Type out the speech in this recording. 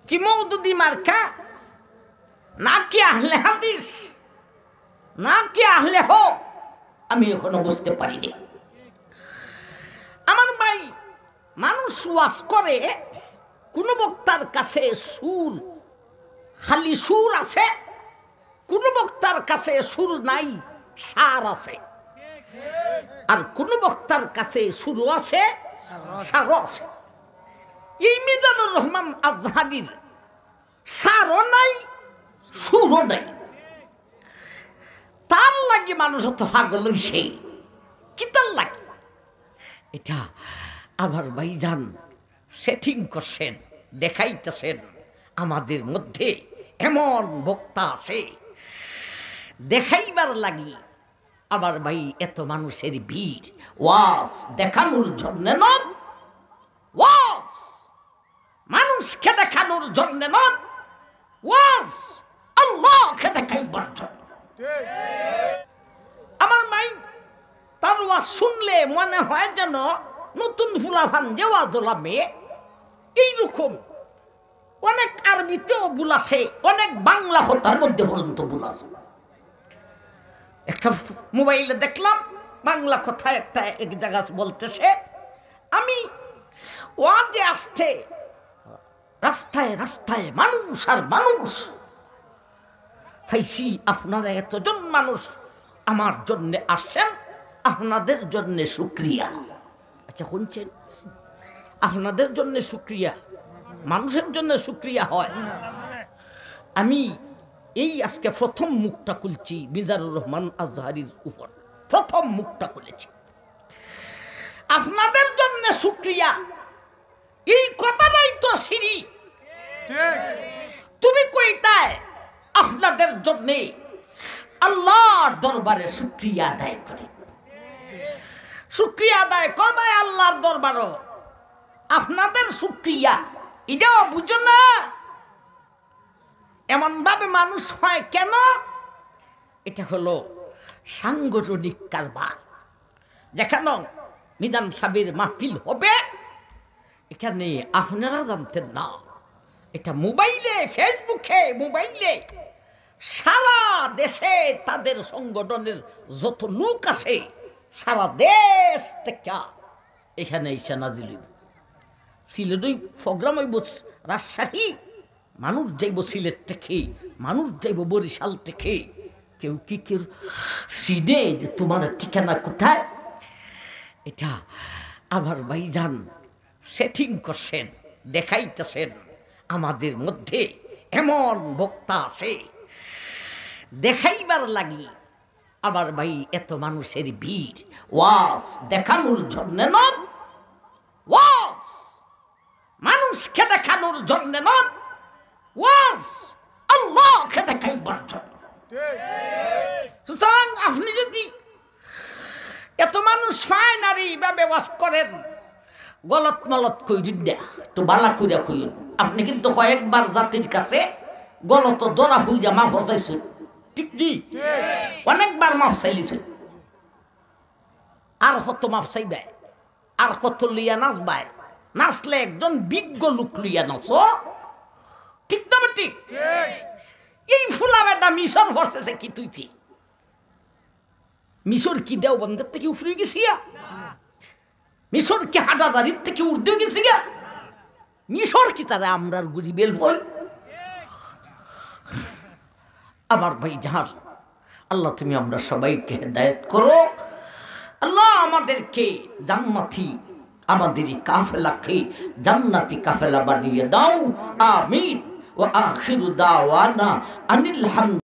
কি মওদুদি মার্কা, নাকি আহলে হাদিস, নাকি আহলে হক, আমি এখনো বুঝতে পারিনি। আমার ভাই, মানুষ ওয়াজ করে, কোন বক্তার কাছে সুর, খালি সুর আছে, কোন বক্তার কাছে সুর নাই, সার আছে। আর কোন বক্তার কাছে সুরও আছে, সারও আছে। এই মিজানুর রহমান আজহারির সারও নাই, সুরও নাই। তার লাগে মানুষ হতো পাগল হইছে, কি তার লাগে? এটা আমার ভাইজান সেটিং করছেন, দেখাইতেছেন আমাদের মধ্যে এমন বক্তা আছে, দেখাইবার লাগি। আমার ভাই, এত মানুষের ভিড়, ওয়াজ দেখানোর জন্য নয়, ওয়াজ মানুষকে দেখানোর জন্য নয়, ওয়াজ আল্লাহকে দেখাইবার জন্য। আমার ভাই, তার ওয়াজ শুনলে মনে হয় যেন নতুন ফুলাফান যে ওয়াজ ওলামে, এইরকম অনেক আরবিতেও বুলাছে, অনেক বাংলা কথার মধ্যে পর্যন্ত বুলাছে। একটা মোবাইলে দেখলাম বাংলা কথা একটা এক জায়গা বলতেছে, আমি ওয়াজে আসতে রাস্তায় রাস্তায় মানুষ আর মানুষ পাইছি, আপনারা এতজন মানুষ আমার জন্য আসছেন, আপনাদের জন্য শুকরিয়া। আচ্ছা শুনছেন, আপনাদের জন্য শুকরিয়া, মানুষের জন্য শুকরিয়া হয়। আমি এই আজকে প্রথম মুখটা খুলছি মিজানুর রহমান আজহারির উপর, প্রথম মুখটা খুলেছি। আপনাদের জন্য শুকরিয়া, এই কথাটাই তো সিঁড়ি। তুমি কইতায় আপনাদের জন্য আল্লাহর দরবারে শুকরিয়া আদায় করে, শুকরিয়া আদায় করবে আল্লাহর দরবারও। আপনাদের শুকরিয়া এটাও বুঝো না, এমন ভাবে মানুষ হয় কেন? এটা হলো সাংগঠনিক কারবার। যেখানে মিজান সাহেবের মাহফিল হবে, এখানে আপনারা জানতেন না, এটা মোবাইলে, ফেসবুকে, মোবাইলে সারা দেশে তাদের সংগঠনের যত লোক আছে, সারা দেশ থেকে এখানে এসে নাজিল হইব। সিলেটই প্রোগ্রাম হইব, রাজশাহী মানুষ যাইব, সিলেট থেকে মানুষ যাইব, বরিশাল থেকে। কেউ কি কেউ সিডে যে তোমার ঠিকানা কোথায়? এটা আমার ভাইজান সেটিং করছেন, দেখাইতেছেন আমাদের মধ্যে এমন বক্তা আছে, দেখাইবার লাগি। আমার ভাই, এত মানুষের ভিড়, ওয়াজ দেখানোর জন্য নয়, ওয়াজ মানুষকে দেখানোর জন্য নয়, ওয়াজ আল্লাহকে দেখাইবার জন্য। সুতরাং আপনি যদি এত মানুষ ফাইন আর এইভাবে ওয়াজ করেন, গলত মলত কইরেন না, তো বালা কইরা কইন। আপনি কিন্তু কয়েকবার জাতির কাছে গলত দরা হইয়া মাফ চাইছেন, ঠিক নেই? অনেকবার মাফ চাইলিছেন, আর কত মাফ চাইবে, আর কত লিয়া নাচবাই। নাচলে একজন বিজ্ঞ লোক লিয়া নাচ, ঠিক না? ঠিক। এই ফুলা বেটা মিশর ভরসে থেকে তুইছি, মিশর কি দেওবন্দের থেকে উফরে গেছি, মিশর কি হাটাজারির থেকে উর্দে গেছি, মিশর কি তারা আমরার গুড়ি বেল বই। আমার ভাই জাহান, আল্লাহ তুমি আমরা সবাইকে হেদায়েত করো। আল্লাহ আমাদেরকে জান্নাতি, আমাদের কাফেলাকে জান্নাতি কাফেলা বানিয়ে দাও। আমিন। ওয়া আখিরু দাওয়ানা আনিল হামদ।